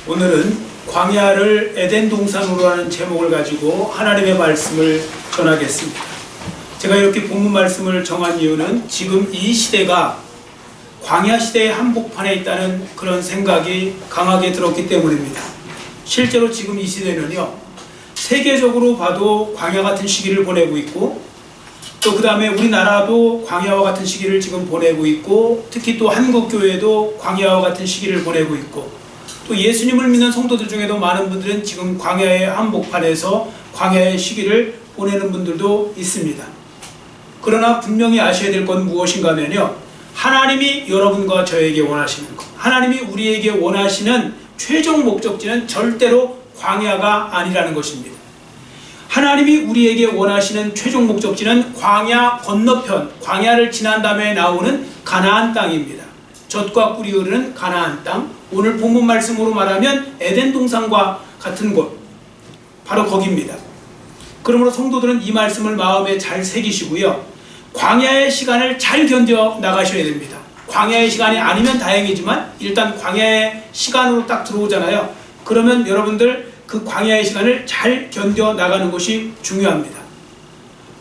오늘은 광야를 에덴 동산으로 하는 제목을 가지고 하나님의 말씀을 전하겠습니다. 제가 이렇게 본문 말씀을 정한 이유는 지금 이 시대가 광야 시대의 한복판에 있다는 그런 생각이 강하게 들었기 때문입니다. 실제로 지금 이 시대는요, 세계적으로 봐도 광야 같은 시기를 보내고 있고, 또 그 다음에 우리나라도 광야와 같은 시기를 지금 보내고 있고, 특히 또 한국교회도 광야와 같은 시기를 보내고 있고, 또 예수님을 믿는 성도들 중에도 많은 분들은 지금 광야의 한복판에서 광야의 시기를 보내는 분들도 있습니다. 그러나 분명히 아셔야 될 건 무엇인가 하면요, 하나님이 여러분과 저에게 원하시는 것, 하나님이 우리에게 원하시는 최종 목적지는 절대로 광야가 아니라는 것입니다. 하나님이 우리에게 원하시는 최종 목적지는 광야 건너편, 광야를 지난 다음에 나오는 가나안 땅입니다. 젖과 꿀이 흐르는 가나안 땅, 오늘 본문 말씀으로 말하면 에덴 동산과 같은 곳, 바로 거기입니다. 그러므로 성도들은 이 말씀을 마음에 잘 새기시고요, 광야의 시간을 잘 견뎌 나가셔야 됩니다. 광야의 시간이 아니면 다행이지만 일단 광야의 시간으로 딱 들어오잖아요. 그러면 여러분들 그 광야의 시간을 잘 견뎌 나가는 것이 중요합니다.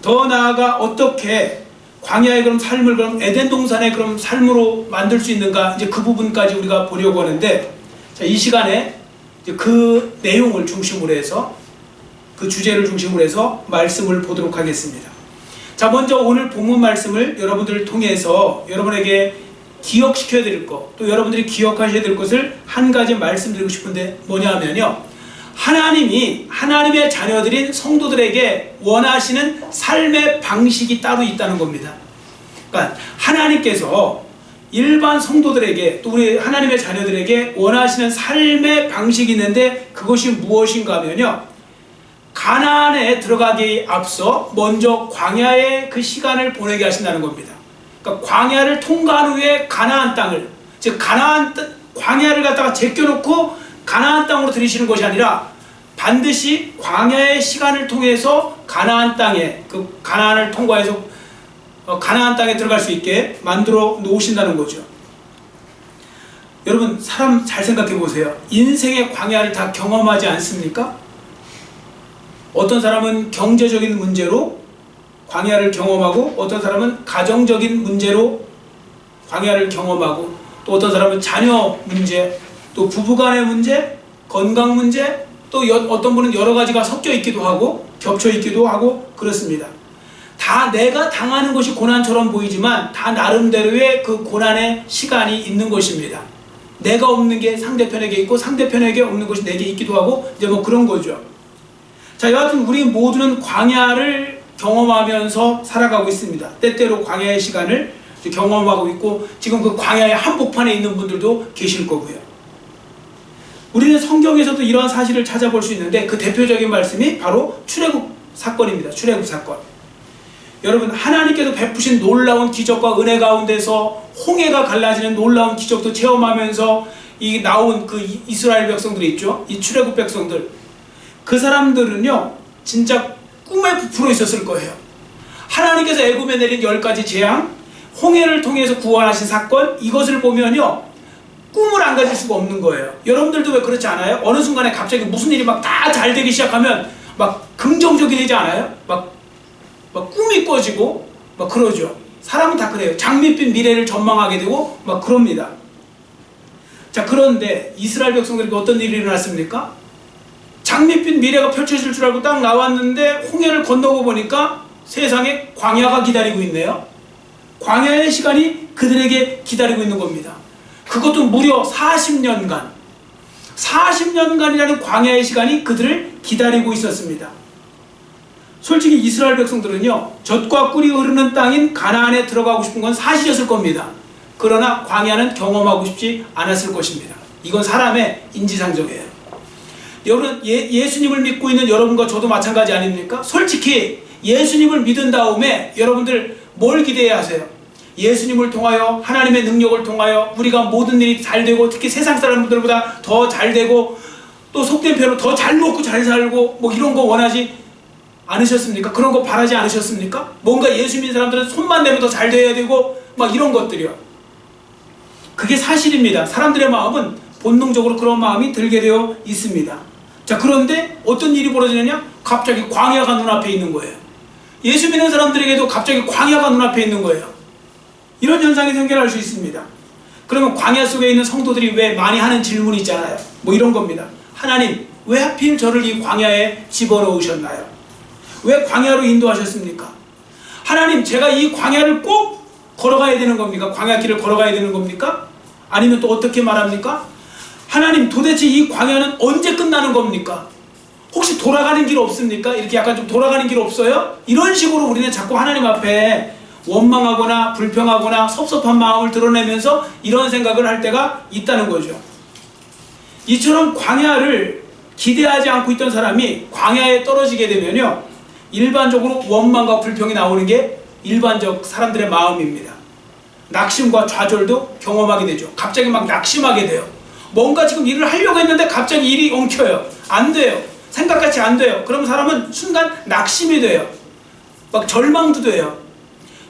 더 나아가 어떻게 광야의 그럼 삶을 그럼 에덴 동산의 그럼 삶으로 만들 수 있는가, 이제 그 부분까지 우리가 보려고 하는데, 자, 이 시간에 이제 그 내용을 중심으로 해서, 그 주제를 중심으로 해서 말씀을 보도록 하겠습니다. 자, 먼저 오늘 본문 말씀을 여러분들을 통해서 여러분에게 기억시켜야 될 것, 또 여러분들이 기억하셔야 될 것을 한 가지 말씀드리고 싶은데 뭐냐 하면요, 하나님이 하나님의 자녀들인 성도들에게 원하시는 삶의 방식이 따로 있다는 겁니다. 그러니까 하나님께서 일반 성도들에게, 또 우리 하나님의 자녀들에게 원하시는 삶의 방식이 있는데 그것이 무엇인가 하면요, 가나안에 들어가기에 앞서 먼저 광야의 그 시간을 보내게 하신다는 겁니다. 그러니까 광야를 통과한 후에 가나안 땅을, 즉 광야를 갖다가 제껴놓고 가나안 땅으로 들이시는 것이 아니라 반드시 광야의 시간을 통해서 가나안 땅에, 그 가나안을 통과해서 가나안 땅에 들어갈 수 있게 만들어 놓으신다는 거죠. 여러분, 사람 잘 생각해 보세요. 인생의 광야를 다 경험하지 않습니까? 어떤 사람은 경제적인 문제로 광야를 경험하고, 어떤 사람은 가정적인 문제로 광야를 경험하고, 또 어떤 사람은 자녀 문제, 또 부부간의 문제, 건강 문제, 또 어떤 분은 여러 가지가 섞여 있기도 하고 겹쳐 있기도 하고 그렇습니다. 다 내가 당하는 것이 고난처럼 보이지만 다 나름대로의 그 고난의 시간이 있는 것입니다. 내가 없는 게 상대편에게 있고 상대편에게 없는 것이 내게 있기도 하고, 이제 뭐 그런 거죠. 자, 여하튼 우리 모두는 광야를 경험하면서 살아가고 있습니다. 때때로 광야의 시간을 경험하고 있고, 지금 그 광야의 한복판에 있는 분들도 계실 거고요. 우리는 성경에서도 이러한 사실을 찾아볼 수 있는데 그 대표적인 말씀이 바로 출애굽 사건입니다. 출애굽 사건. 여러분, 하나님께서 베푸신 놀라운 기적과 은혜 가운데서 홍해가 갈라지는 놀라운 기적도 체험하면서 이 나온 그 이스라엘 백성들이 있죠. 이 출애굽 백성들. 그 사람들은요, 진짜 꿈에 부풀어 있었을 거예요. 하나님께서 애굽에 내린 10가지 재앙, 홍해를 통해서 구원하신 사건, 이것을 보면요, 꿈을 안 가질 수가 없는 거예요. 여러분들도 왜 그렇지 않아요? 어느 순간에 갑자기 무슨 일이 막 다 잘 되기 시작하면 막 긍정적이 되지 않아요? 막 꿈이 꿔지고 막 그러죠. 사람은 다 그래요. 장밋빛 미래를 전망하게 되고 막 그럽니다. 자, 그런데 이스라엘 백성들에게 어떤 일이 일어났습니까? 장밋빛 미래가 펼쳐질 줄 알고 딱 나왔는데 홍해를 건너고 보니까 세상에 광야가 기다리고 있네요. 광야의 시간이 그들에게 기다리고 있는 겁니다. 그것도 무려 40년간, 40년간이라는 광야의 시간이 그들을 기다리고 있었습니다. 솔직히 이스라엘 백성들은요, 젖과 꿀이 흐르는 땅인 가나안에 들어가고 싶은 건 사실이었을 겁니다. 그러나 광야는 경험하고 싶지 않았을 것입니다. 이건 사람의 인지상정이에요. 여러분, 예수님을 믿고 있는 여러분과 저도 마찬가지 아닙니까? 솔직히 예수님을 믿은 다음에 여러분들 뭘 기대해야 하세요? 예수님을 통하여, 하나님의 능력을 통하여 우리가 모든 일이 잘 되고, 특히 세상 사람들보다 더 잘 되고, 또 속된 표현으로 더 잘 먹고 잘 살고, 뭐 이런 거 원하지 않으셨습니까? 그런 거 바라지 않으셨습니까? 뭔가 예수 믿는 사람들은 손만 대면 더 잘 돼야 되고 막 이런 것들이요. 그게 사실입니다. 사람들의 마음은 본능적으로 그런 마음이 들게 되어 있습니다. 자, 그런데 어떤 일이 벌어지느냐? 갑자기 광야가 눈앞에 있는 거예요. 예수 믿는 사람들에게도 갑자기 광야가 눈앞에 있는 거예요. 이런 현상이 생겨날 수 있습니다. 그러면 광야 속에 있는 성도들이 왜 많이 하는 질문이 있잖아요. 뭐 이런 겁니다. 하나님, 왜 하필 저를 이 광야에 집어넣으셨나요? 왜 광야로 인도하셨습니까? 하나님, 제가 이 광야를 꼭 걸어가야 되는 겁니까? 광야길을 걸어가야 되는 겁니까? 아니면 또 어떻게 말합니까? 하나님, 도대체 이 광야는 언제 끝나는 겁니까? 혹시 돌아가는 길 없습니까? 이렇게 약간 좀 돌아가는 길 없어요? 이런 식으로 우리는 자꾸 하나님 앞에 원망하거나 불평하거나 섭섭한 마음을 드러내면서 이런 생각을 할 때가 있다는 거죠. 이처럼 광야를 기대하지 않고 있던 사람이 광야에 떨어지게 되면요, 일반적으로 원망과 불평이 나오는 게 일반적 사람들의 마음입니다. 낙심과 좌절도 경험하게 되죠. 갑자기 막 낙심하게 돼요. 뭔가 지금 일을 하려고 했는데 갑자기 일이 엉켜요. 안 돼요. 생각같이 안 돼요. 그럼 사람은 순간 낙심이 돼요. 막 절망도 돼요.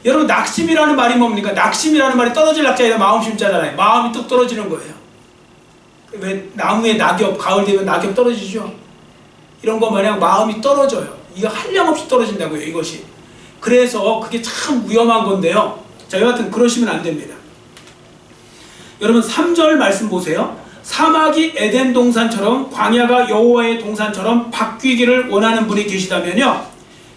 여러분, 낙심이라는 말이 뭡니까? 낙심이라는 말이 떨어질 낙자에다 마음 심자잖아요. 마음이 뚝 떨어지는 거예요. 왜 나무에 낙엽, 가을 되면 낙엽 떨어지죠? 이런 거 마냥 마음이 떨어져요. 이거 한량없이 떨어진다고요, 이것이. 그래서 그게 참 위험한 건데요. 자, 여하튼 그러시면 안 됩니다. 여러분, 3절 말씀 보세요. 사막이 에덴 동산처럼 광야가 여호와의 동산처럼 바뀌기를 원하는 분이 계시다면요,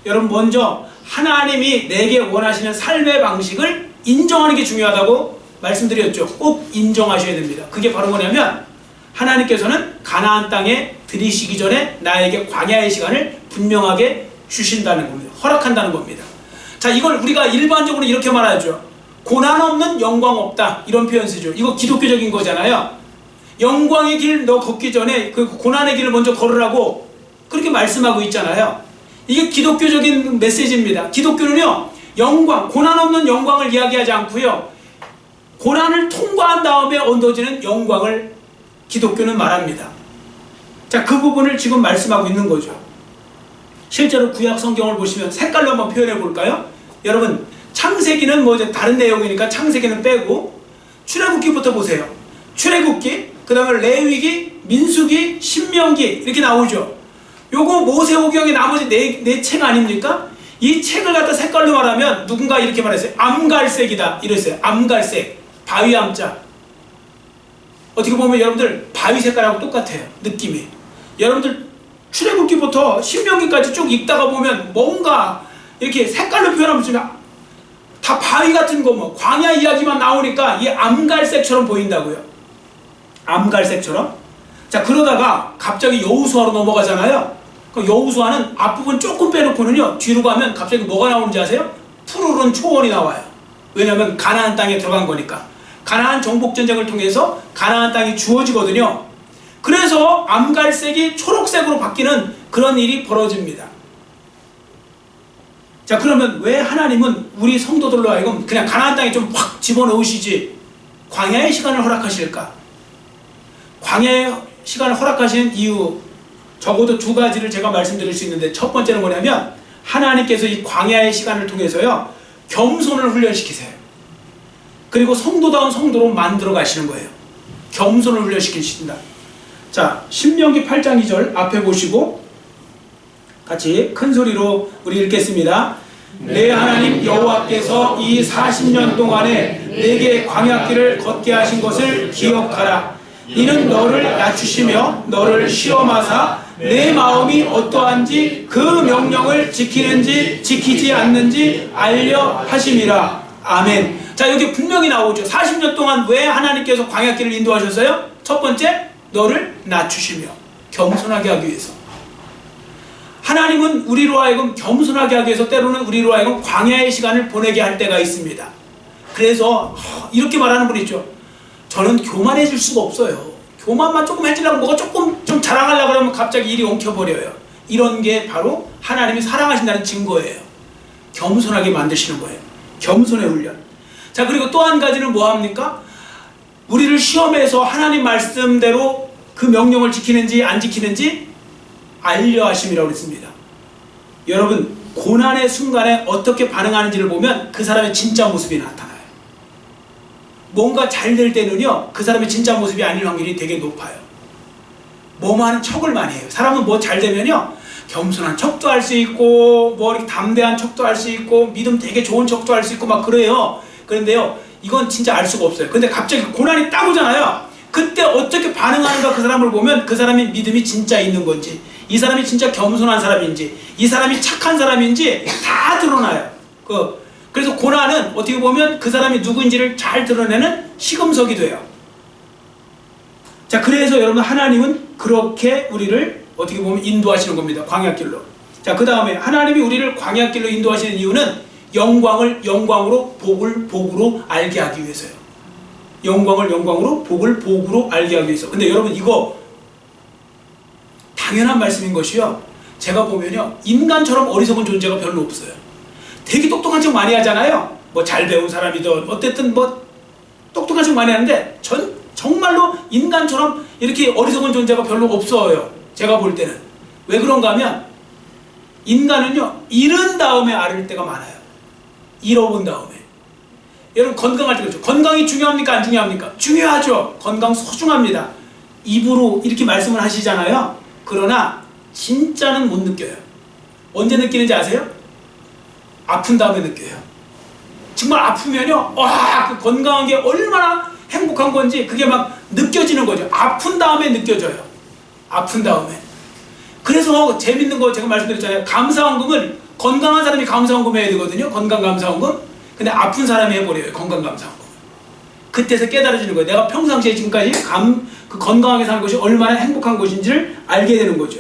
여러분, 먼저 하나님이 내게 원하시는 삶의 방식을 인정하는 게 중요하다고 말씀드렸죠. 꼭 인정하셔야 됩니다. 그게 바로 뭐냐면, 하나님께서는 가나안 땅에 들이시기 전에 나에게 광야의 시간을 분명하게 주신다는 겁니다. 허락한다는 겁니다. 자, 이걸 우리가 일반적으로 이렇게 말하죠. 고난 없는 영광 없다, 이런 표현 쓰죠. 이거 기독교적인 거잖아요. 영광의 길 너 걷기 전에 그 고난의 길을 먼저 걸으라고 그렇게 말씀하고 있잖아요. 이게 기독교적인 메시지입니다. 기독교는요, 영광, 고난 없는 영광을 이야기하지 않고요, 고난을 통과한 다음에 얻어지는 영광을 기독교는 말합니다. 자, 그 부분을 지금 말씀하고 있는 거죠. 실제로 구약 성경을 보시면 색깔로 한번 표현해 볼까요? 여러분, 창세기는 뭐 이제 다른 내용이니까 창세기는 빼고 출애굽기부터 보세요. 출애굽기, 그 다음에 레위기, 민수기, 신명기 이렇게 나오죠. 요거 모세오경의 나머지 네 책 아닙니까? 이 책을 갖다 색깔로 말하면 누군가 이렇게 말했어요. 암갈색이다 이랬어요. 암갈색, 바위 암자. 어떻게 보면 여러분들 바위 색깔하고 똑같아요, 느낌이. 여러분들 출애굽기부터 신명기까지 쭉 읽다가 보면 뭔가 이렇게 색깔로 표현하면 다 바위 같은 거, 뭐 광야 이야기만 나오니까 이 암갈색처럼 보인다고요. 암갈색처럼. 자, 그러다가 갑자기 여호수아로 넘어가잖아요. 그 여호수아는 앞부분 조금 빼놓고는요, 뒤로 가면 갑자기 뭐가 나오는지 아세요? 푸르른 초원이 나와요. 왜냐하면 가나안 땅에 들어간 거니까. 가나안 정복전쟁을 통해서 가나안 땅이 주어지거든요. 그래서 암갈색이 초록색으로 바뀌는 그런 일이 벌어집니다. 자, 그러면 왜 하나님은 우리 성도들로 하여금 그냥 가나안 땅에 좀 확 집어넣으시지 광야의 시간을 허락하실까? 광야의 시간을 허락하시는 이유, 적어도 두 가지를 제가 말씀드릴 수 있는데, 첫 번째는 뭐냐면 하나님께서 이 광야의 시간을 통해서요, 겸손을 훈련시키세요. 그리고 성도다운 성도로 만들어 가시는 거예요. 겸손을 훈련시키신다. 자, 신명기 8장 2절 앞에 보시고 같이 큰 소리로 우리 읽겠습니다. 내 하나님 여호와께서 이 40년 동안에 내게 광야길을 걷게 하신 것을 기억하라. 이는 너를 낮추시며 너를 시험하사 내 마음이 어떠한지 그 명령을 지키는지 지키지 않는지 알려 하심이라. 아멘. 자, 여기 분명히 나오죠. 40년 동안 왜 하나님께서 광야길을 인도하셨어요? 첫 번째, 너를 낮추시며 겸손하게 하기 위해서. 하나님은 우리로 하여금 겸손하게 하기 위해서 때로는 우리로 하여금 광야의 시간을 보내게 할 때가 있습니다. 그래서 이렇게 말하는 분 있죠. 저는 교만해질 수가 없어요. 교만만 조금 해지려고 뭐가 조금 좀 자랑하려고 그러면 갑자기 일이 엉켜버려요. 이런 게 바로 하나님이 사랑하신다는 증거예요. 겸손하게 만드시는 거예요. 겸손의 훈련. 자, 그리고 또 한 가지는 뭐합니까? 우리를 시험해서 하나님 말씀대로 그 명령을 지키는지 안 지키는지 알려 하심이라고 했습니다. 여러분, 고난의 순간에 어떻게 반응하는지를 보면 그 사람의 진짜 모습이 나타나요. 뭔가 잘 될 때는요, 그 사람의 진짜 모습이 아닐 확률이 되게 높아요. 뭐만 척을 많이 해요. 사람은 뭐 잘 되면요, 겸손한 척도 할 수 있고, 뭐 이렇게 담대한 척도 할 수 있고, 믿음 되게 좋은 척도 할 수 있고 막 그래요. 그런데요, 이건 진짜 알 수가 없어요. 근데 갑자기 고난이 딱 오잖아요. 그때 어떻게 반응하는가, 그 사람을 보면 그 사람의 믿음이 진짜 있는 건지, 이 사람이 진짜 겸손한 사람인지, 이 사람이 착한 사람인지 다 드러나요. 그래서 고난은 어떻게 보면 그 사람이 누구인지를 잘 드러내는 시금석이 돼요. 자, 그래서 여러분, 하나님은 그렇게 우리를 어떻게 보면 인도하시는 겁니다. 광야길로. 자, 그 다음에 하나님이 우리를 광야길로 인도하시는 이유는 영광을 영광으로, 복을 복으로 알게 하기 위해서요. 영광을 영광으로, 복을 복으로 알게 하기 위해서. 근데 여러분, 이거 당연한 말씀인 것이요, 제가 보면요, 인간처럼 어리석은 존재가 별로 없어요. 되게 똑똑한 척 많이 하잖아요. 뭐 잘 배운 사람이든 어쨌든 뭐 똑똑한 척 많이 하는데 정말로 인간처럼 이렇게 어리석은 존재가 별로 없어요. 제가 볼 때는. 왜 그런가 하면 인간은요, 잃은 다음에 앓을 때가 많아요. 잃어본 다음에. 여러분, 건강할 때 그렇죠. 건강이 중요합니까, 안 중요합니까? 중요하죠. 건강 소중합니다. 입으로 이렇게 말씀을 하시잖아요. 그러나 진짜는 못 느껴요. 언제 느끼는지 아세요? 아픈 다음에 느껴요. 정말 아프면요, 와, 그 건강한 게 얼마나 행복한 건지 그게 막 느껴지는 거죠. 아픈 다음에 느껴져요. 아픈 다음에. 그래서 재밌는 거 제가 말씀드렸잖아요. 감사원금은 건강한 사람이 감사원금 해야 되거든요. 건강감사원금. 근데 아픈 사람이 해버려요. 건강감사원금. 그때서 깨달아지는 거예요. 내가 평상시에 지금까지 그 건강하게 사는 것이 얼마나 행복한 것인지를 알게 되는 거죠.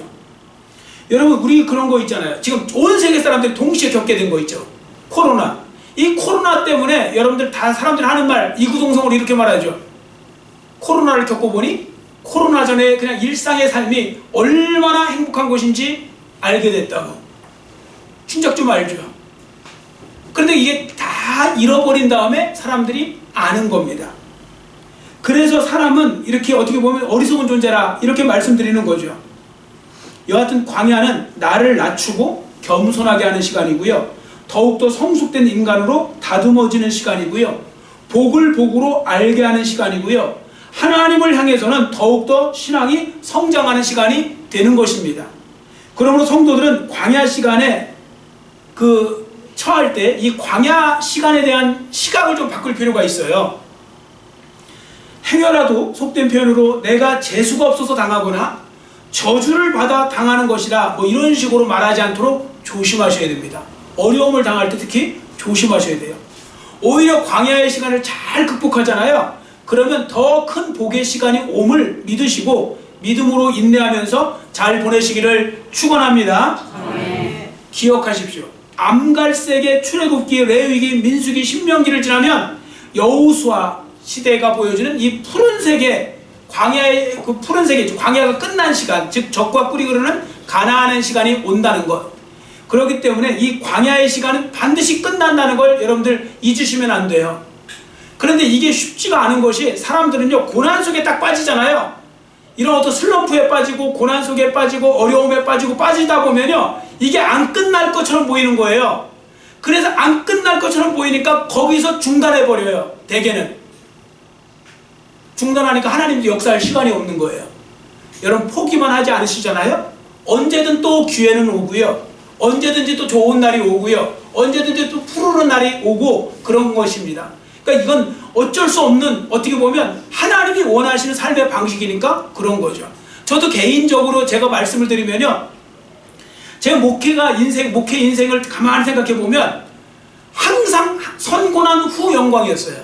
여러분, 우리 그런 거 있잖아요. 지금 온 세계 사람들이 동시에 겪게 된 거 있죠. 코로나. 이 코로나 때문에 여러분들 다 사람들이 하는 말, 이구동성으로 이렇게 말하죠. 코로나를 겪어보니 코로나 전에 그냥 일상의 삶이 얼마나 행복한 것인지 알게 됐다고. 진작 좀 알죠. 그런데 이게 다 잃어버린 다음에 사람들이 아는 겁니다. 그래서 사람은 이렇게 어떻게 보면 어리석은 존재라 이렇게 말씀드리는 거죠. 여하튼 광야는 나를 낮추고 겸손하게 하는 시간이고요, 더욱더 성숙된 인간으로 다듬어지는 시간이고요, 복을 복으로 알게 하는 시간이고요, 하나님을 향해서는 더욱더 신앙이 성장하는 시간이 되는 것입니다. 그러므로 성도들은 광야 시간에 처할 때 이 광야 시간에 대한 시각을 좀 바꿀 필요가 있어요. 행여라도 속된 표현으로 내가 재수가 없어서 당하거나 저주를 받아 당하는 것이다, 뭐 이런 식으로 말하지 않도록 조심하셔야 됩니다. 어려움을 당할 때 특히 조심하셔야 돼요. 오히려 광야의 시간을 잘 극복하잖아요. 그러면 더 큰 복의 시간이 옴을 믿으시고 믿음으로 인내하면서 잘 보내시기를 축원합니다. 기억하십시오. 암갈색의 출애굽기, 레위기, 민수기, 신명기를 지나면 여호수아 시대가 보여주는 이 푸른색의 광야의 그 푸른색의 광야가 끝난 시간, 즉 적과 꿀이 흐르는 가나안의 시간이 온다는 것. 그렇기 때문에 이 광야의 시간은 반드시 끝난다는 걸 여러분들 잊으시면 안 돼요. 그런데 이게 쉽지가 않은 것이, 사람들은요, 고난 속에 딱 빠지잖아요. 이런 어떤 슬럼프에 빠지고 고난 속에 빠지고 어려움에 빠지고 빠지다 보면요, 이게 안 끝날 것처럼 보이는 거예요. 그래서 안 끝날 것처럼 보이니까 거기서 중단해버려요. 대개는 중단하니까 하나님도 역사할 시간이 없는 거예요. 여러분, 포기만 하지 않으시잖아요. 언제든 또 기회는 오고요, 언제든지 또 좋은 날이 오고요, 언제든지 또 푸르른 날이 오고 그런 것입니다. 그러니까 이건 어쩔 수 없는, 어떻게 보면 하나님이 원하시는 삶의 방식이니까 그런 거죠. 저도 개인적으로 제가 말씀을 드리면요, 제 목회 인생을 가만히 생각해 보면 항상 선고난 후 영광이었어요.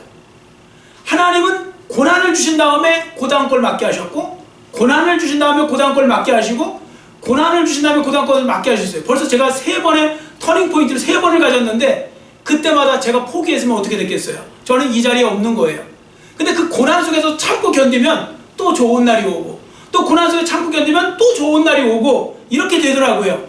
하나님은 고난을 주신 다음에 그 다음 걸 맡게 하셨고, 고난을 주신 다음에 그 다음 걸 맡게 하시고, 고난을 주신 다음에 그 다음 걸 맡게 하셨어요. 벌써 제가 3번의 터닝 포인트를 3번을 가졌는데 그때마다 제가 포기했으면 어떻게 됐겠어요? 저는 이 자리에 없는 거예요. 근데 그 고난 속에서 참고 견디면 또 좋은 날이 오고, 또 고난 속에 참고 견디면 또 좋은 날이 오고, 이렇게 되더라고요.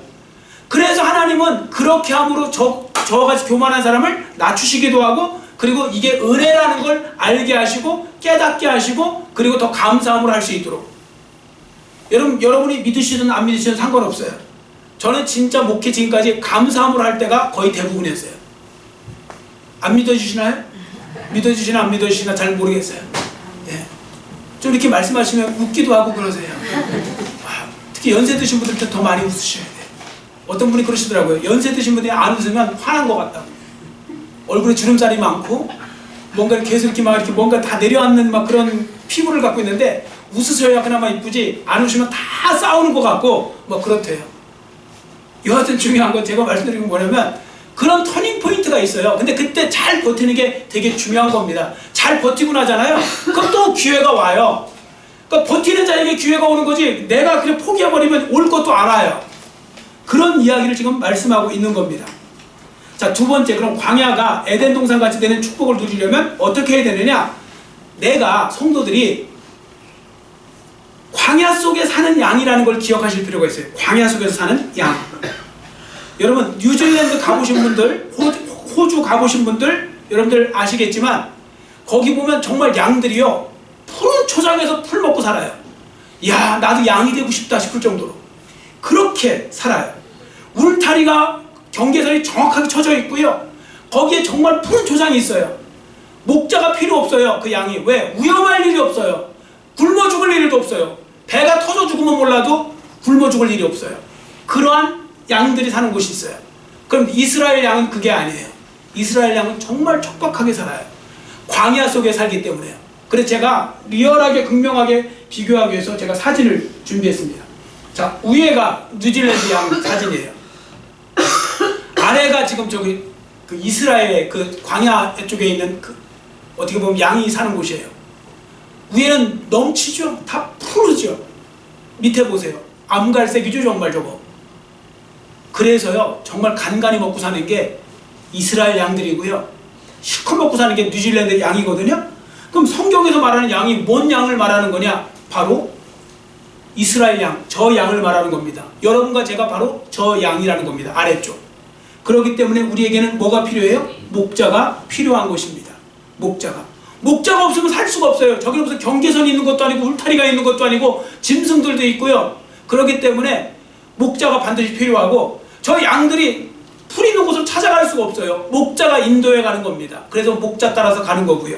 그래서 하나님은 그렇게 함으로 저같이 교만한 사람을 낮추시기도 하고, 그리고 이게 은혜라는 걸 알게 하시고 깨닫게 하시고, 그리고 더 감사함으로 할 수 있도록. 여러분이 믿으시든 안 믿으시든 상관없어요. 저는 진짜 목회 지금까지 감사함으로 할 때가 거의 대부분이었어요. 안 믿어주시나요? 믿어주시나 안 믿어주시나 잘 모르겠어요. 예. 좀 이렇게 말씀하시면 웃기도 하고 그러세요. 특히 연세 드신 분들은 더 많이 웃으셔야 돼요. 어떤 분이 그러시더라고요. 연세 드신 분들이 안 웃으면 화난 것 같다고. 얼굴에 주름살이 많고 뭔가 계속 이렇게 막 이렇게 뭔가 다 내려앉는 막 그런 피부를 갖고 있는데 웃으셔야 그나마 이쁘지 안 웃으면 다 싸우는 것 같고 뭐 그렇대요. 여하튼 중요한 건 제가 말씀드리는 건 뭐냐면 그런 터닝 포인트가 있어요. 근데 그때 잘 버티는 게 되게 중요한 겁니다. 잘 버티고 나잖아요. 그럼 또 기회가 와요. 그러니까 버티는 자에게 기회가 오는 거지 내가 그냥 포기해버리면 올 것도 알아요. 그런 이야기를 지금 말씀하고 있는 겁니다. 자, 두 번째, 그럼 광야가 에덴 동산 같이 되는 축복을 누리려면 어떻게 해야 되느냐? 내가 성도들이 광야 속에 사는 양이라는 걸 기억하실 필요가 있어요. 광야 속에서 사는 양. 여러분 뉴질랜드 가보신 분들, 호주 가보신 분들 여러분들 아시겠지만 거기 보면 정말 양들이요 푸른 초장에서 풀 먹고 살아요. 야, 나도 양이 되고 싶다 싶을 정도로 그렇게 살아요. 울타리가 경계선이 정확하게 쳐져 있고요. 거기에 정말 푸른 초장이 있어요. 목자가 필요 없어요. 그 양이. 왜? 위험할 일이 없어요. 굶어 죽을 일도 없어요. 배가 터져 죽으면 몰라도 굶어 죽을 일이 없어요. 그러한 양들이 사는 곳이 있어요. 그럼 이스라엘 양은 그게 아니에요. 이스라엘 양은 정말 척박하게 살아요. 광야 속에 살기 때문에요. 그래서 제가 리얼하게 극명하게 비교하기 위해서 제가 사진을 준비했습니다. 자, 위에가 뉴질랜드 양 사진이에요. 아래가 지금 저기 그 이스라엘의 그 광야 쪽에 있는 그 어떻게 보면 양이 사는 곳이에요. 위에는 넘치죠. 다 푸르죠. 밑에 보세요. 암갈색이죠 정말 저거. 그래서요 정말 간간히 먹고 사는 게 이스라엘 양들이고요. 실컷 먹고 사는 게 뉴질랜드 양이거든요. 그럼 성경에서 말하는 양이 뭔 양을 말하는 거냐? 바로 이스라엘 양, 저 양을 말하는 겁니다. 여러분과 제가 바로 저 양이라는 겁니다. 아래쪽. 그렇기 때문에 우리에게는 뭐가 필요해요? 목자가 필요한 것입니다. 목자가 없으면 살 수가 없어요. 저기는 무슨 경계선이 있는 것도 아니고 울타리가 있는 것도 아니고 짐승들도 있고요. 그렇기 때문에 목자가 반드시 필요하고 저 양들이 풀 있는 곳을 찾아갈 수가 없어요. 목자가 인도해 가는 겁니다. 그래서 목자 따라서 가는 거고요.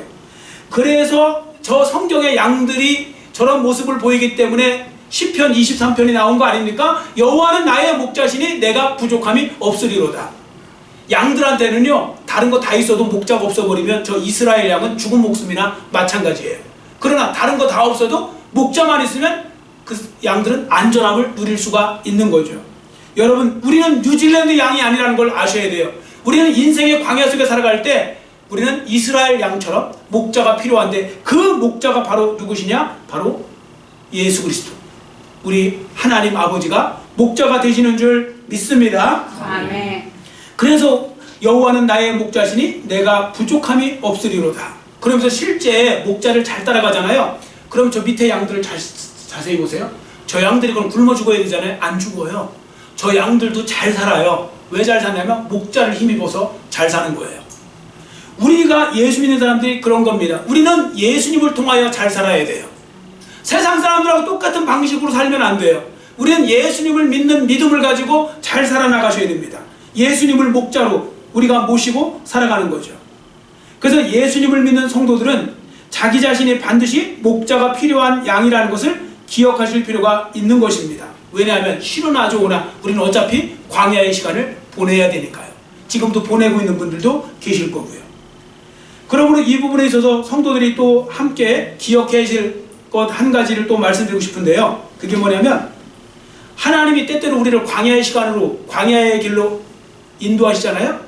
그래서 저 성경의 양들이 저런 모습을 보이기 때문에 시편 23편이 나온 거 아닙니까? 여호와는 나의 목자시니 내가 부족함이 없으리로다. 양들한테는요 다른 거 다 있어도 목자가 없어버리면 저 이스라엘 양은 죽은 목숨이나 마찬가지예요. 그러나 다른 거 다 없어도 목자만 있으면 그 양들은 안전함을 누릴 수가 있는 거죠. 여러분 우리는 뉴질랜드 양이 아니라는 걸 아셔야 돼요. 우리는 인생의 광야 속에 살아갈 때 우리는 이스라엘 양처럼 목자가 필요한데 그 목자가 바로 누구시냐? 바로 예수 그리스도. 우리 하나님 아버지가 목자가 되시는 줄 믿습니다. 아멘. 그래서 여호와는 나의 목자시니 내가 부족함이 없으리로다. 그러면서 실제 목자를 잘 따라가잖아요. 그럼 저 밑에 양들을 자세히 보세요. 저 양들이 그럼 굶어 죽어야 되잖아요. 안 죽어요. 저 양들도 잘 살아요. 왜 잘 사냐면 목자를 힘입어서 잘 사는 거예요. 우리가 예수 믿는 사람들이 그런 겁니다. 우리는 예수님을 통하여 잘 살아야 돼요. 세상 사람들하고 똑같은 방식으로 살면 안 돼요. 우리는 예수님을 믿는 믿음을 가지고 잘 살아나가셔야 됩니다. 예수님을 목자로 우리가 모시고 살아가는 거죠. 그래서 예수님을 믿는 성도들은 자기 자신이 반드시 목자가 필요한 양이라는 것을 기억하실 필요가 있는 것입니다. 왜냐하면 쉬거나 좋으나 우리는 어차피 광야의 시간을 보내야 되니까요. 지금도 보내고 있는 분들도 계실 거고요. 그러므로 이 부분에 있어서 성도들이 또 함께 기억해야 할 것 한 가지를 또 말씀드리고 싶은데요. 그게 뭐냐면 하나님이 때때로 우리를 광야의 시간으로 광야의 길로 인도하시잖아요.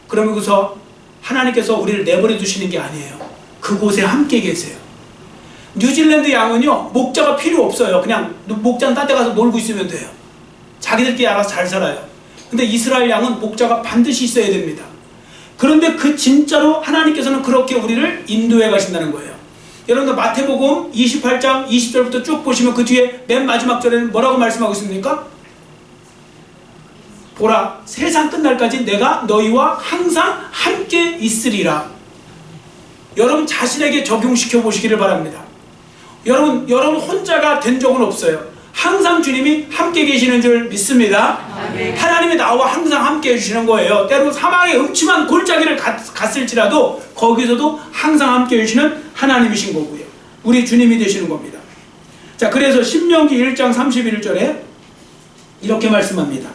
그러면서 하나님께서 우리를 내버려 두시는 게 아니에요. 그곳에 함께 계세요. 뉴질랜드 양은요 목자가 필요 없어요. 그냥 목자는 딴 데 가서 놀고 있으면 돼요. 자기들끼리 알아서 잘 살아요. 근데 이스라엘 양은 목자가 반드시 있어야 됩니다. 그런데 그 진짜로 하나님께서는 그렇게 우리를 인도해 가신다는 거예요. 여러분들 마태복음 28장 20절부터 쭉 보시면 그 뒤에 맨 마지막 절에는 뭐라고 말씀하고 있습니까? 보라, 세상 끝날까지 내가 너희와 항상 함께 있으리라. 여러분 자신에게 적용시켜 보시기를 바랍니다. 여러분 혼자가 된 적은 없어요. 항상 주님이 함께 계시는 줄 믿습니다. 하나님이 나와 항상 함께 해주시는 거예요. 때로 사망의 음침한 골짜기를 갔을지라도 거기서도 항상 함께 해주시는 하나님이신 거고요. 우리 주님이 되시는 겁니다. 자, 그래서 신명기 1장 31절에 이렇게 말씀합니다.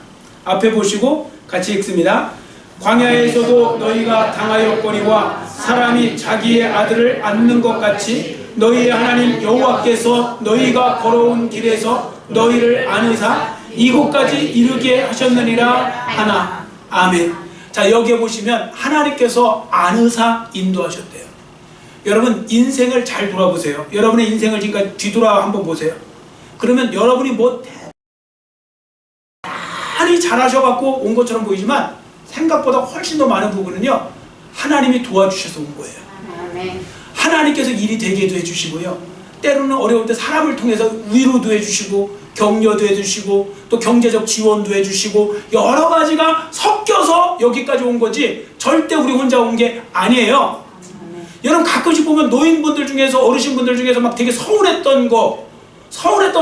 앞에 보시고 같이 읽습니다. 광야에서도 너희가 당하였거니와 사람이 자기의 아들을 안는 것 같이 너희의 하나님 여호와께서 너희가 걸어온 길에서 너희를 안으사 이곳까지 이르게 하셨느니라 하나. 아멘. 자, 여기에 보시면 하나님께서 안으사 인도하셨대요. 여러분 인생을 잘 돌아보세요. 여러분의 인생을 지금까지 뒤돌아 한번 보세요. 그러면 여러분이 뭐 대단히 잘하셔갖고 온 것처럼 보이지만 생각보다 훨씬 더 많은 부분은요 하나님이 도와주셔서 온 거예요. 하나님께서 일이 되게도 해주시고요, 때로는 어려울 때 사람을 통해서 위로도 해주시고 격려도 해주시고 또 경제적 지원도 해주시고 여러 가지가 섞여서 여기까지 온 거지 절대 우리 혼자 온 게 아니에요. 여러분 가끔씩 보면 노인분들 중에서 어르신분들 중에서 막 되게 서운했던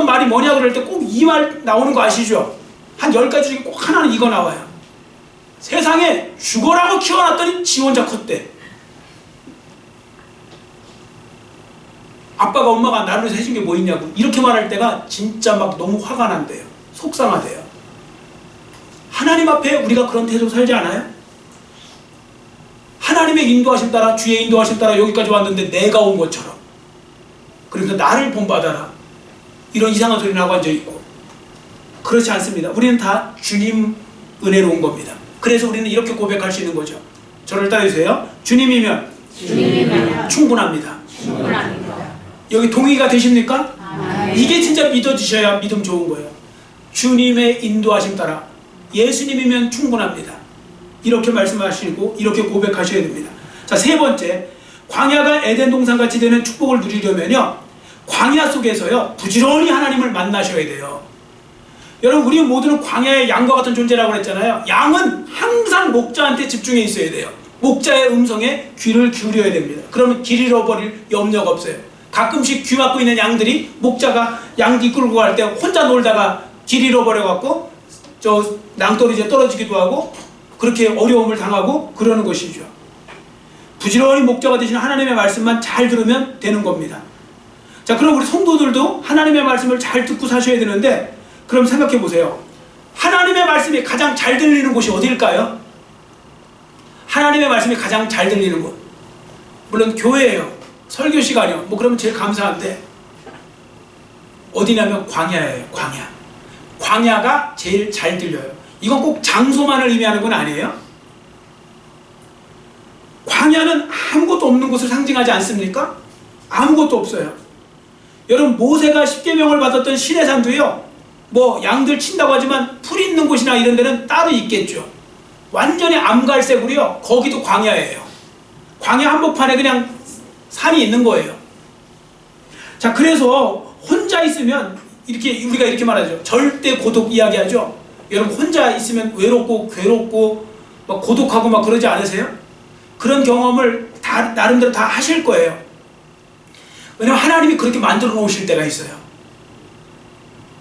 말이 뭐냐 그럴 때 꼭 이 말 나오는 거 아시죠? 한 10가지 중에 꼭 하나는 이거 나와요. 세상에 죽어라고 키워놨더니 지 혼자 컸대. 아빠가 엄마가 나를 위해서 해준 게 뭐 있냐고 이렇게 말할 때가 진짜 막 너무 화가 난대요. 속상하대요. 하나님 앞에 우리가 그런 태도로 살지 않아요? 하나님의 인도하심 따라 주의 인도하심 따라 여기까지 왔는데 내가 온 것처럼 그러니까 나를 본받아라 이런 이상한 소리 나고 앉아있고 그렇지 않습니다. 우리는 다 주님 은혜로 온 겁니다. 그래서 우리는 이렇게 고백할 수 있는 거죠. 저를 따라주세요. 주님이면 충분합니다. 여기 동의가 되십니까? 이게 진짜 믿어지셔야 믿음 좋은 거예요. 주님의 인도하심 따라 예수님이면 충분합니다. 이렇게 말씀하시고 이렇게 고백하셔야 됩니다. 자, 세 번째, 광야가 에덴 동산같이 되는 축복을 누리려면요 광야 속에서요 부지런히 하나님을 만나셔야 돼요. 여러분 우리 모두는 광야의 양과 같은 존재라고 그랬잖아요. 양은 항상 목자한테 집중해 있어야 돼요. 목자의 음성에 귀를 기울여야 됩니다. 그러면 길 잃어버릴 염려가 없어요. 가끔씩 귀 막고 있는 양들이 목자가 양 이끌고 갈 때 혼자 놀다가 길 잃어버려갖고 저 낭떠러지에 떨어지기도 하고 그렇게 어려움을 당하고 그러는 것이죠. 부지런히 목자가 되시는 하나님의 말씀만 잘 들으면 되는 겁니다. 자, 그럼 우리 성도들도 하나님의 말씀을 잘 듣고 사셔야 되는데 그럼 생각해 보세요. 하나님의 말씀이 가장 잘 들리는 곳이 어디일까요? 하나님의 말씀이 가장 잘 들리는 곳, 물론 교회예요. 설교 시간이요. 뭐 그러면 제일 감사한데 어디냐면 광야예요. 광야가 제일 잘 들려요. 이건 꼭 장소만을 의미하는 건 아니에요. 광야는 아무것도 없는 곳을 상징하지 않습니까? 아무것도 없어요. 여러분 모세가 십계명을 받았던 시내산도요 뭐 양들 친다고 하지만 풀 있는 곳이나 이런 데는 따로 있겠죠. 완전히 암갈색으로요 거기도 광야예요. 광야 한복판에 그냥 산이 있는 거예요. 자, 그래서 혼자 있으면 이렇게 우리가 이렇게 말하죠. 절대 고독 이야기하죠. 여러분 혼자 있으면 외롭고 괴롭고 막 고독하고 막 그러지 않으세요? 그런 경험을 다 나름대로 다 하실 거예요. 왜냐면 하나님이 그렇게 만들어 놓으실 때가 있어요.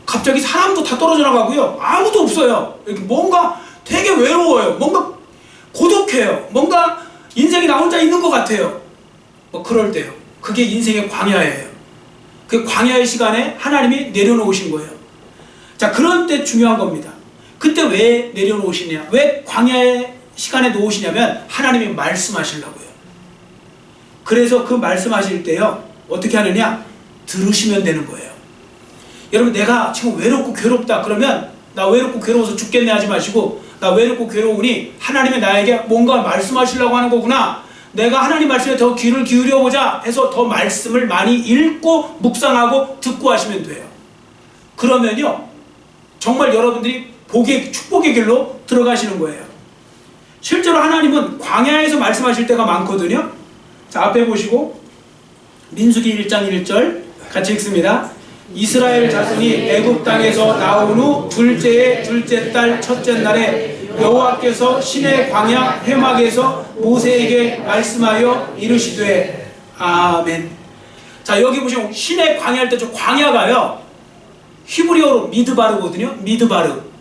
갑자기 사람도 다 떨어져 나가고요 아무도 없어요. 이렇게 뭔가 되게 외로워요. 뭔가 고독해요. 뭔가 인생이 나 혼자 있는 것 같아요. 뭐 그럴 때요. 그게 인생의 광야예요. 그 광야의 시간에 하나님이 내려놓으신 거예요. 자, 그런 때 중요한 겁니다. 그때 왜 내려놓으시냐, 왜 광야의 시간에 놓으시냐면 하나님이 말씀하시려고요. 그래서 그 말씀하실 때요 어떻게 하느냐, 들으시면 되는 거예요. 여러분 내가 지금 외롭고 괴롭다 그러면 나 외롭고 괴로워서 죽겠네 하지 마시고 나 외롭고 괴로우니 하나님이 나에게 뭔가 말씀하시려고 하는 거구나, 내가 하나님 말씀에 더 귀를 기울여보자 해서 더 말씀을 많이 읽고 묵상하고 듣고 하시면 돼요. 그러면요 정말 여러분들이 축복의 길로 들어가시는 거예요. 실제로 하나님은 광야에서 말씀하실 때가 많거든요. 자, 앞에 보시고 민수기 1장 1절 같이 읽습니다. 이스라엘 자손이 애굽 땅에서 나온 후 둘째의 둘째 달 첫째 날에 여호와께서 시내 광야 회막에서 모세에게 말씀하여 이르시되. 아멘. 자, 여기 보시면 시내 광야할 때 저 광야가요 히브리어로 미드바르거든요. 미드바르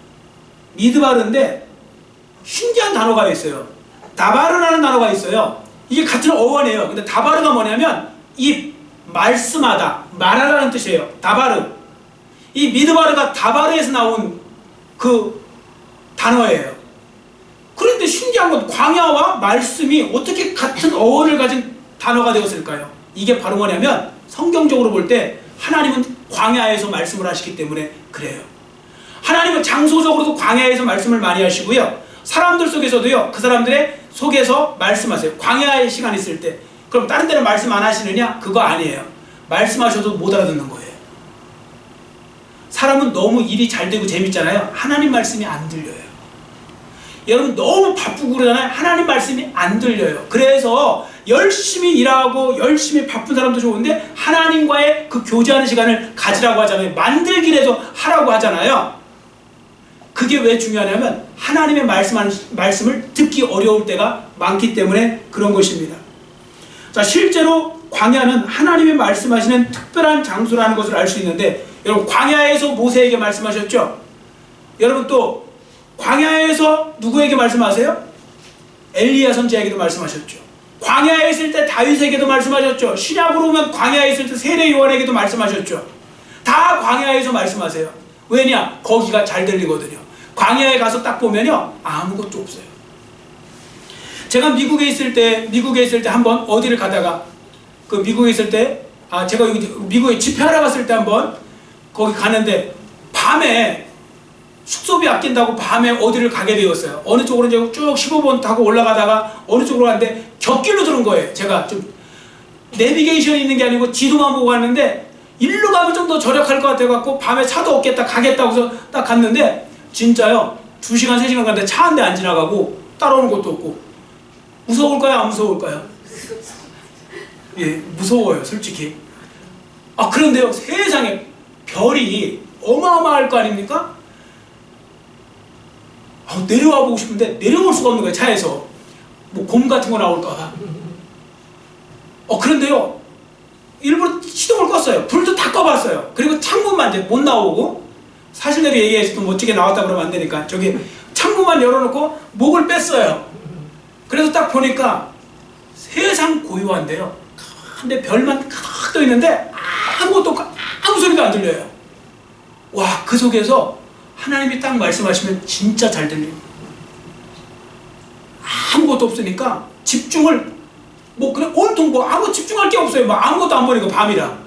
미드바르인데 신기한 단어가 있어요. 다바르라는 단어가 있어요. 이게 같은 어원이에요. 근데 다바르가 뭐냐면 이 말씀하다, 말하라는 뜻이에요. 다바르. 이 미드바르가 다바르에서 나온 그 단어예요. 그런데 신기한 건 광야와 말씀이 어떻게 같은 어원을 가진 단어가 되었을까요? 이게 바로 뭐냐면 성경적으로 볼 때 하나님은 광야에서 말씀을 하시기 때문에 그래요. 하나님은 장소적으로도 광야에서 말씀을 많이 하시고요. 사람들 속에서도요. 그 사람들의 속에서 말씀하세요. 광야의 시간 있을 때. 그럼 다른 데는 말씀 안 하시느냐? 그거 아니에요. 말씀하셔도 못 알아듣는 거예요. 사람은 너무 일이 잘 되고 재밌잖아요. 하나님 말씀이 안 들려요. 여러분 너무 바쁘고 그러잖아요. 하나님 말씀이 안 들려요. 그래서 열심히 일하고 열심히 바쁜 사람도 좋은데 하나님과의 그 교제하는 시간을 가지라고 하잖아요. 만들기라도 하라고 하잖아요. 그게 왜 중요하냐면 하나님의 말씀을 듣기 어려울 때가 많기 때문에 그런 것입니다. 자, 실제로 광야는 하나님의 말씀하시는 특별한 장소라는 것을 알 수 있는데, 여러분 광야에서 모세에게 말씀하셨죠? 여러분 또 광야에서 누구에게 말씀하세요? 엘리야 선지자에게도 말씀하셨죠. 광야에 있을 때 다윗에게도 말씀하셨죠. 신약으로 오면 광야에 있을 때 세례 요한에게도 말씀하셨죠. 다 광야에서 말씀하세요. 왜냐? 거기가 잘 들리거든요. 광야에 가서 딱 보면요 아무것도 없어요. 제가 미국에 있을 때 한번 어디를 가다가 그 미국에 있을 때 제가 미국에 집회하러 갔을 때 한번 거기 가는데 밤에 숙소비 아낀다고 밤에 어디를 가게 되었어요. 어느 쪽으로 이제 쭉 15번 타고 올라가다가 어느 쪽으로 갔는데 곁길로 들은 거예요. 제가 좀 내비게이션이 있는 게 아니고 지도만 보고 갔는데 일로 가면 좀 더 절약할 것 같아갖고 밤에 차도 없겠다 가겠다고 해서 딱 갔는데 진짜요 2시간 3시간 갔는데 차 한 대 안 지나가고 따라오는 것도 없고. 무서울까요? 안 무서울까요? 예, 무서워요 솔직히. 그런데요 세상에 별이 어마어마할 거 아닙니까? 내려와 보고 싶은데 내려올 수가 없는 거예요. 차에서 뭐 곰 같은 거 나올까. 그런데요 일부러 시동을 껐어요. 불도 다 꺼봤어요. 그리고 창문만 이제 못 나오고, 사실대로 얘기해서 또 멋지게 나왔다 그러면 안 되니까 저기 창문만 열어놓고 목을 뺐어요. 그래서 딱 보니까 세상 고요한데요 근데 별만 가득 떠 있는데 아무것도 아무 소리도 안 들려요. 와, 그 속에서 하나님이 딱 말씀하시면 진짜 잘 들립니다. 아무것도 없으니까 집중을 그냥 온통 아무 집중할 게 없어요. 아무것도 안 보니까 밤이라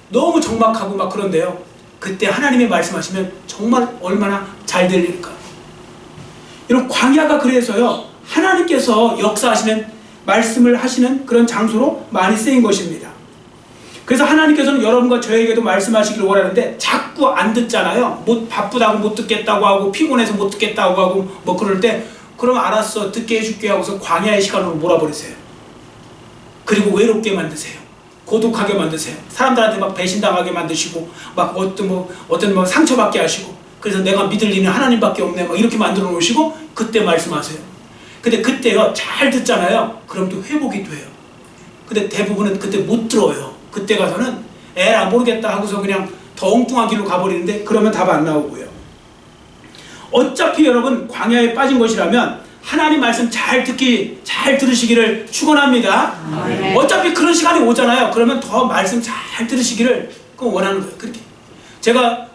너무 적막하고 그런데요 그때 하나님이 말씀하시면 정말 얼마나 잘 들릴까. 이런 광야가 그래서요 하나님께서 역사하시는 말씀을 하시는 그런 장소로 많이 쓰인 것입니다. 그래서 하나님께서는 여러분과 저에게도 말씀하시기를 원하는데 자꾸 안 듣잖아요. 바쁘다고 못 듣겠다고 하고 피곤해서 못 듣겠다고 하고 그럴 때 그럼 알았어 듣게 해줄게 하고서 광야의 시간으로 몰아버리세요. 그리고 외롭게 만드세요. 고독하게 만드세요. 사람들한테 배신당하게 만드시고 어떤 상처받게 하시고, 그래서 내가 믿을 리는 하나님밖에 없네 이렇게 만들어 놓으시고 그때 말씀하세요. 근데 그때요 잘 듣잖아요. 그럼 또 회복이 돼요. 근데 대부분은 그때 못 들어요. 그때 가서는 에라 모르겠다 하고서 그냥 더 엉뚱한 길로 가버리는데 그러면 답 안 나오고요. 어차피 여러분 광야에 빠진 것이라면 하나님 말씀 잘 들으시기를 축원합니다. 어차피 그런 시간이 오잖아요. 그러면 더 말씀 잘 들으시기를 원하는 거예요. 그렇게 제가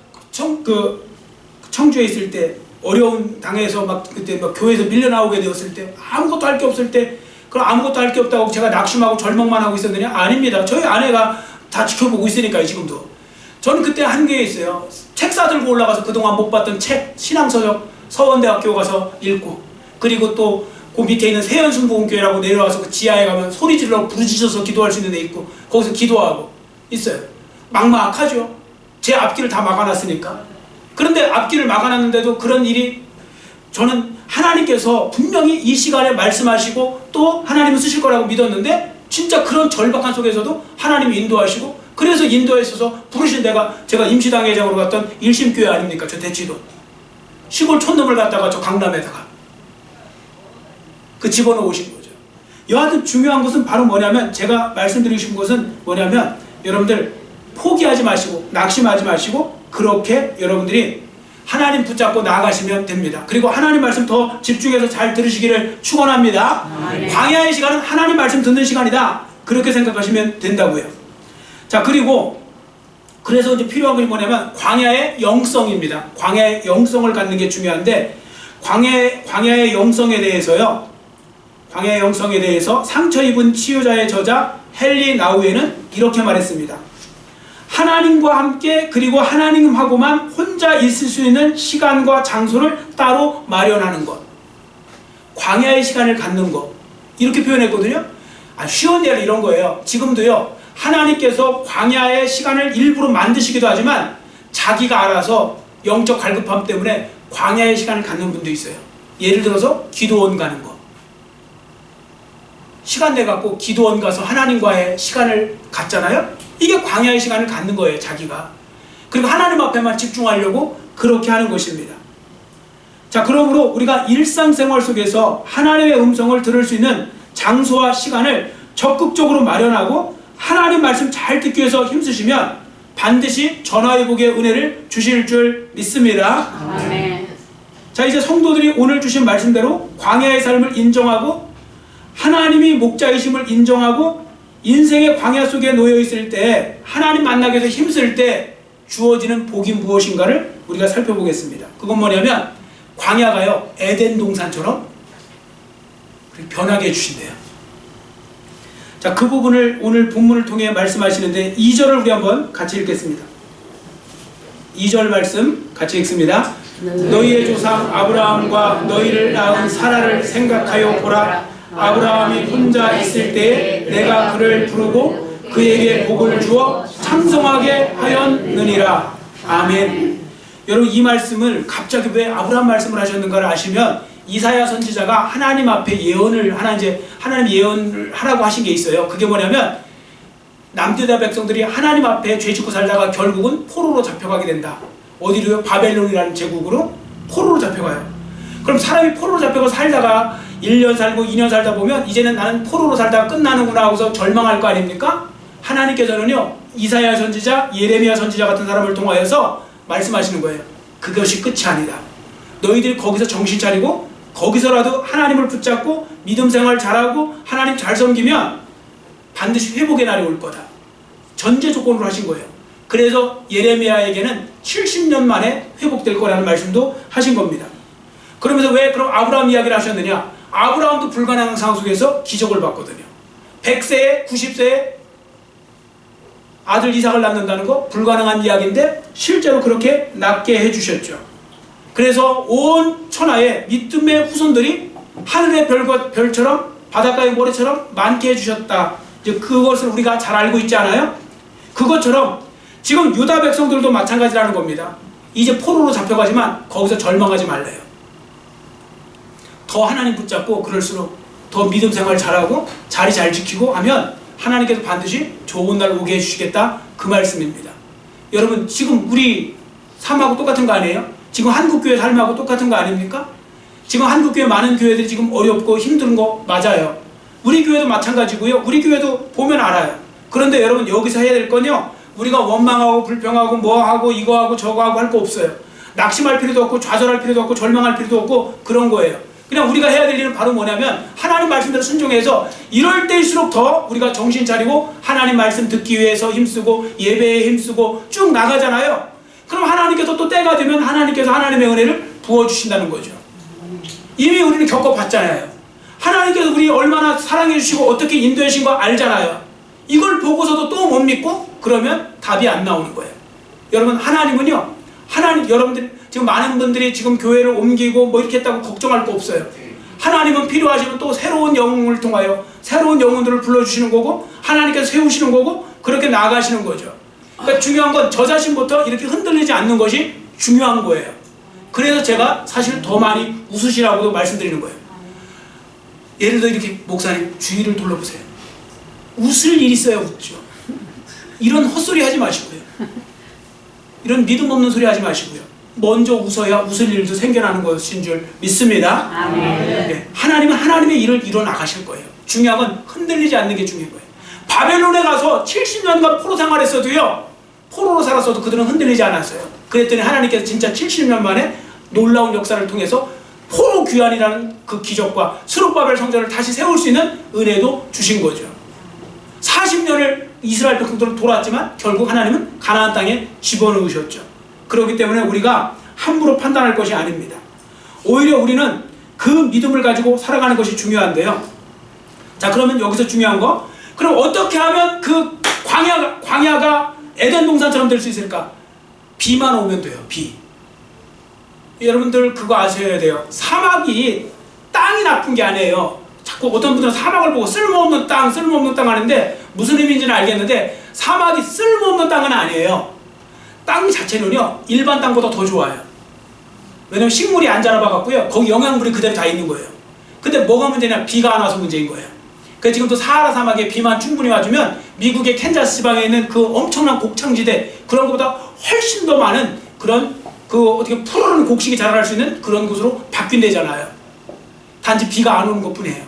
청주에 있을 때 어려운 당에서 그때 교회에서 밀려나오게 되었을 때 아무것도 할 게 없을 때 그럼 아무것도 할 게 없다고 제가 낙심하고 절망만 하고 있었느냐? 아닙니다. 저희 아내가 다 지켜보고 있으니까요. 지금도 저는 그때 한 게 있어요. 책 싸들고 올라가서 그동안 못 봤던 책 신앙서적 서원대학교 가서 읽고, 그리고 또 그 밑에 있는 세연순복음교회라고 내려와서 그 지하에 가면 소리 질러 부르짖어서 기도할 수 있는 데 있고 거기서 기도하고 있어요. 막막하죠. 제 앞길을 다 막아놨으니까. 그런데 앞길을 막아놨는데도 그런 일이, 저는 하나님께서 분명히 이 시간에 말씀하시고 또 하나님을 쓰실 거라고 믿었는데 진짜 그런 절박한 속에서도 하나님이 인도하시고, 그래서 인도에 있어서 부르신 데가 제가 임시당회장으로 갔던 일심교회 아닙니까? 저 대치도 시골 촌놈을 갖다가 저 강남에다가 그 집어넣으신 거죠. 여하튼 중요한 것은 바로 뭐냐면, 제가 말씀드리고 싶은 것은 뭐냐면, 여러분들 포기하지 마시고 낙심하지 마시고 그렇게 여러분들이 하나님 붙잡고 나아가시면 됩니다. 그리고 하나님 말씀 더 집중해서 잘 들으시기를 축원합니다. 광야의 시간은 하나님 말씀 듣는 시간이다. 그렇게 생각하시면 된다고요. 자, 그리고 그래서 이제 필요한 것이 뭐냐면 광야의 영성입니다. 광야의 영성을 갖는 게 중요한데 광야의 영성에 대해서요. 광야의 영성에 대해서 상처 입은 치유자의 저자 헨리 나우에는 이렇게 말했습니다. 하나님과 함께 그리고 하나님하고만 혼자 있을 수 있는 시간과 장소를 따로 마련하는 것. 광야의 시간을 갖는 것. 이렇게 표현했거든요. 쉬운 예를 이런 거예요. 지금도요. 하나님께서 광야의 시간을 일부러 만드시기도 하지만 자기가 알아서 영적 갈급함 때문에 광야의 시간을 갖는 분도 있어요. 예를 들어서 기도원 가는 거. 시간 내갖고 기도원 가서 하나님과의 시간을 갖잖아요. 이게 광야의 시간을 갖는 거예요. 자기가. 그리고 하나님 앞에만 집중하려고 그렇게 하는 것입니다. 자, 그러므로 우리가 일상생활 속에서 하나님의 음성을 들을 수 있는 장소와 시간을 적극적으로 마련하고 하나님 말씀 잘 듣기 위해서 힘쓰시면 반드시 전화위복의 은혜를 주실 줄 믿습니다. 아멘. 자, 이제 성도들이 오늘 주신 말씀대로 광야의 삶을 인정하고 하나님이 목자이심을 인정하고 인생의 광야 속에 놓여 있을 때 하나님 만나기 위해서 힘쓸 때 주어지는 복이 무엇인가를 우리가 살펴보겠습니다. 그건 뭐냐면 광야가요 에덴 동산처럼 변하게 해주신대요. 자, 그 부분을 오늘 본문을 통해 말씀하시는데 2절을 우리 한번 같이 읽겠습니다. 2절 말씀 같이 읽습니다. 너희의 조상 아브라함과 너희를 낳은 사라를 생각하여 보라. 아브라함이 혼자 있을 때에 내가 그를 부르고 그에게 복을 주어 창성하게 하였느니라. 아멘. 여러분, 이 말씀을 갑자기 왜 아브라함 말씀을 하셨는가를 아시면 이사야 선지자가 하나님 앞에 예언을 하나님 예언을 하라고 하신 게 있어요. 그게 뭐냐면 남유다 백성들이 하나님 앞에 죄짓고 살다가 결국은 포로로 잡혀가게 된다. 어디로요? 바벨론이라는 제국으로 포로로 잡혀가요. 그럼 사람이 포로로 잡혀가 살다가 1년 살고 2년 살다 보면 이제는 나는 포로로 살다가 끝나는구나 하고서 절망할 거 아닙니까? 하나님께서는요 이사야 선지자, 예레미야 선지자 같은 사람을 통하여서 말씀하시는 거예요. 그것이 끝이 아니다. 너희들이 거기서 정신 차리고 거기서라도 하나님을 붙잡고 믿음 생활 잘하고 하나님 잘 섬기면 반드시 회복의 날이 올 거다. 전제 조건으로 하신 거예요. 그래서 예레미야에게는 70년 만에 회복될 거라는 말씀도 하신 겁니다. 그러면서 왜 그럼 아브라함 이야기를 하셨느냐? 아브라함도 불가능한 상황 속에서 기적을 봤거든요. 100세에 90세에 아들 이삭을 낳는다는 거 불가능한 이야기인데 실제로 그렇게 낳게 해주셨죠. 그래서 온 천하에 믿음의 후손들이 하늘의 별처럼 바닷가의 모래처럼 많게 해주셨다. 이제 그것을 우리가 잘 알고 있지 않아요? 그것처럼 지금 유다 백성들도 마찬가지라는 겁니다. 이제 포로로 잡혀가지만 거기서 절망하지 말래요. 더 하나님 붙잡고 그럴수록 더 믿음 생활 잘하고 자리 잘 지키고 하면 하나님께서 반드시 좋은 날 오게 해주시겠다. 그 말씀입니다. 여러분, 지금 우리 삶하고 똑같은 거 아니에요? 지금 한국교회 삶하고 똑같은 거 아닙니까? 지금 한국교회 많은 교회들이 지금 어렵고 힘든 거 맞아요. 우리 교회도 마찬가지고요. 우리 교회도 보면 알아요. 그런데 여러분, 여기서 해야 될 건요, 우리가 원망하고 불평하고 뭐하고 이거하고 저거하고 할 거 없어요. 낙심할 필요도 없고 좌절할 필요도 없고 절망할 필요도 없고 그런 거예요. 그냥 우리가 해야 될 일은 바로 뭐냐면 하나님 말씀대로 순종해서 이럴 때일수록 더 우리가 정신 차리고 하나님 말씀 듣기 위해서 힘쓰고 예배에 힘쓰고 쭉 나가잖아요. 그럼 하나님께서 또 때가 되면 하나님께서 하나님의 은혜를 부어주신다는 거죠. 이미 우리는 겪어봤잖아요. 하나님께서 우리 얼마나 사랑해 주시고 어떻게 인도해 주신 거 알잖아요. 이걸 보고서도 또 못 믿고 그러면 답이 안 나오는 거예요. 여러분, 하나님은요, 여러분들 지금 많은 분들이 지금 교회를 옮기고 뭐 이렇게 했다고 걱정할 거 없어요. 하나님은 필요하시면 또 새로운 영웅을 통하여 새로운 영혼들을 불러주시는 거고 하나님께서 세우시는 거고 그렇게 나아가시는 거죠. 그러니까 중요한 건 저 자신부터 이렇게 흔들리지 않는 것이 중요한 거예요. 그래서 제가 사실 더 많이 웃으시라고도 말씀드리는 거예요. 예를 들어 이렇게 목사님 주위를 둘러보세요. 웃을 일 있어야 웃죠. 이런 헛소리 하지 마시고요. 이런 믿음 없는 소리 하지 마시고요. 먼저 웃어야 웃을 일도 생겨나는 것인 줄 믿습니다. 아멘. 네, 하나님은 하나님의 일을 이뤄나가실 거예요. 중요한 건 흔들리지 않는 게 중요한 거예요. 바벨론에 가서 70년간 포로 생활했어도요, 포로로 살았어도 그들은 흔들리지 않았어요. 그랬더니 하나님께서 진짜 70년 만에 놀라운 역사를 통해서 포로 귀환이라는 그 기적과 스룹바벨 성전을 다시 세울 수 있는 은혜도 주신 거죠. 40년을 이스라엘 백성들은 돌았지만 결국 하나님은 가나안 땅에 집어넣으셨죠. 그렇기 때문에 우리가 함부로 판단할 것이 아닙니다. 오히려 우리는 그 믿음을 가지고 살아가는 것이 중요한데요. 자, 그러면 여기서 중요한 거, 그럼 어떻게 하면 그 광야가 에덴 동산처럼 될 수 있을까? 비만 오면 돼요. 비. 여러분들 그거 아셔야 돼요. 사막이 땅이 나쁜 게 아니에요. 자꾸 어떤 분들은 사막을 보고 쓸모없는 땅 하는데 무슨 의미인지는 알겠는데, 사막이 쓸모없는 땅은 아니에요. 땅 자체는요 일반 땅보다 더 좋아요. 왜냐면 식물이 안 자라봐갖고요 거기 영양분이 그대로 다 있는 거예요. 근데 뭐가 문제냐? 비가 안 와서 문제인 거예요. 그래서 지금도 사하라 사막에 비만 충분히 와주면 미국의 캔자스 지방에 있는 그 엄청난 곡창지대, 그런 것보다 훨씬 더 많은 그런 어떻게 푸르른 곡식이 자랄 수 있는 그런 곳으로 바뀐대잖아요. 단지 비가 안 오는 것 뿐이에요.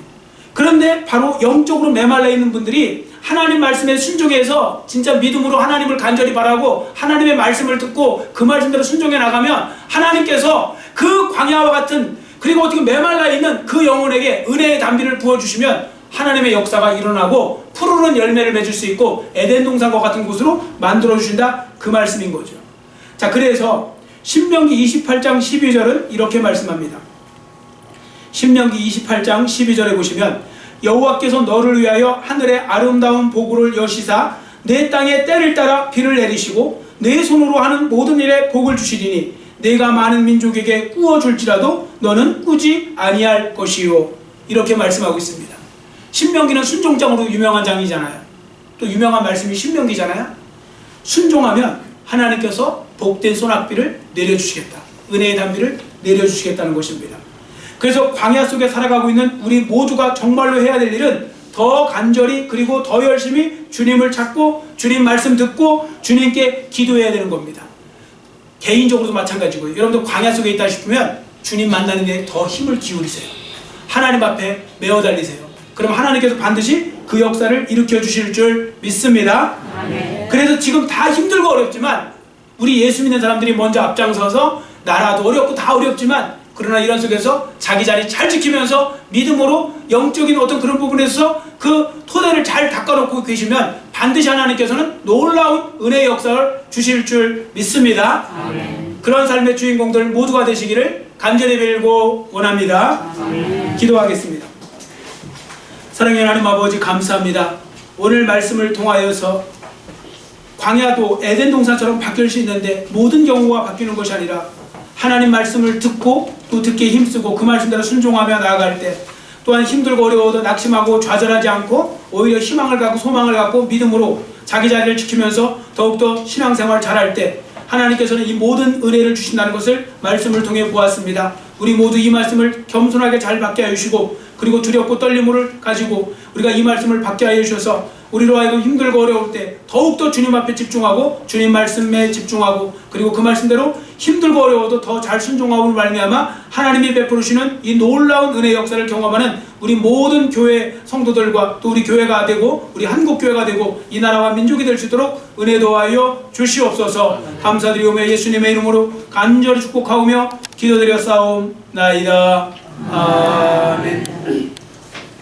그런데 바로 영적으로 메말라 있는 분들이 하나님 말씀에 순종해서 진짜 믿음으로 하나님을 간절히 바라고 하나님의 말씀을 듣고 그 말씀대로 순종해 나가면 하나님께서 그 광야와 같은, 그리고 어떻게 메말라 있는 그 영혼에게 은혜의 담비를 부어주시면 하나님의 역사가 일어나고 푸르른 열매를 맺을 수 있고 에덴 동산과 같은 곳으로 만들어주신다, 그 말씀인 거죠. 자, 그래서 신명기 28장 12절은 이렇게 말씀합니다. 신명기 28장 12절에 보시면 여호와께서 너를 위하여 하늘의 아름다운 복을 여시사 내 땅에 때를 따라 비를 내리시고 내 손으로 하는 모든 일에 복을 주시리니 내가 많은 민족에게 꾸어줄지라도 너는 꾸지 아니할 것이요. 이렇게 말씀하고 있습니다. 신명기는 순종장으로 유명한 장이잖아요. 또 유명한 말씀이 신명기잖아요. 순종하면 하나님께서 복된 소낙비를 내려주시겠다, 은혜의 담비를 내려주시겠다는 것입니다. 그래서 광야 속에 살아가고 있는 우리 모두가 정말로 해야 될 일은 더 간절히 그리고 더 열심히 주님을 찾고 주님 말씀 듣고 주님께 기도해야 되는 겁니다. 개인적으로도 마찬가지고요. 여러분들 광야 속에 있다 싶으면 주님 만나는 데 더 힘을 기울이세요. 하나님 앞에 매어 달리세요. 그럼 하나님께서 반드시 그 역사를 일으켜 주실 줄 믿습니다. 아멘. 그래서 지금 다 힘들고 어렵지만 우리 예수 믿는 사람들이 먼저 앞장서서, 나라도 어렵고 다 어렵지만 그러나 이런 속에서 자기 자리 잘 지키면서 믿음으로 영적인 어떤 그런 부분에서 그 토대를 잘 닦아놓고 계시면 반드시 하나님께서는 놀라운 은혜의 역사를 주실 줄 믿습니다. 아멘. 그런 삶의 주인공들 모두가 되시기를 간절히 빌고 원합니다. 아멘. 기도하겠습니다. 사랑의 하나님 아버지, 감사합니다. 오늘 말씀을 통하여서 광야도 에덴 동산처럼 바뀔 수 있는데 모든 경우가 바뀌는 것이 아니라 하나님 말씀을 듣고 또 듣기에 힘쓰고 그 말씀대로 순종하며 나아갈 때 또한 힘들고 어려워도 낙심하고 좌절하지 않고 오히려 희망을 갖고 소망을 갖고 믿음으로 자기 자리를 지키면서 더욱더 신앙생활 잘할 때 하나님께서는 이 모든 은혜를 주신다는 것을 말씀을 통해 보았습니다. 우리 모두 이 말씀을 겸손하게 잘 받게 하여 주시고 그리고 두렵고 떨림을 가지고 우리가 이 말씀을 받게 하여 주셔서 우리로 하여금 힘들고 어려울 때 더욱더 주님 앞에 집중하고 주님 말씀에 집중하고 그리고 그 말씀대로 힘들고 어려워도 더 잘 순종하고 말미암아 하나님이 베풀으시는 이 놀라운 은혜의 역사를 경험하는 우리 모든 교회 성도들과 또 우리 교회가 되고 우리 한국교회가 되고 이 나라와 민족이 될 수 있도록 은혜 도와하여 주시옵소서. 감사드리오며 예수님의 이름으로 간절히 축복하오며 기도드렸사옵나이다. 아멘.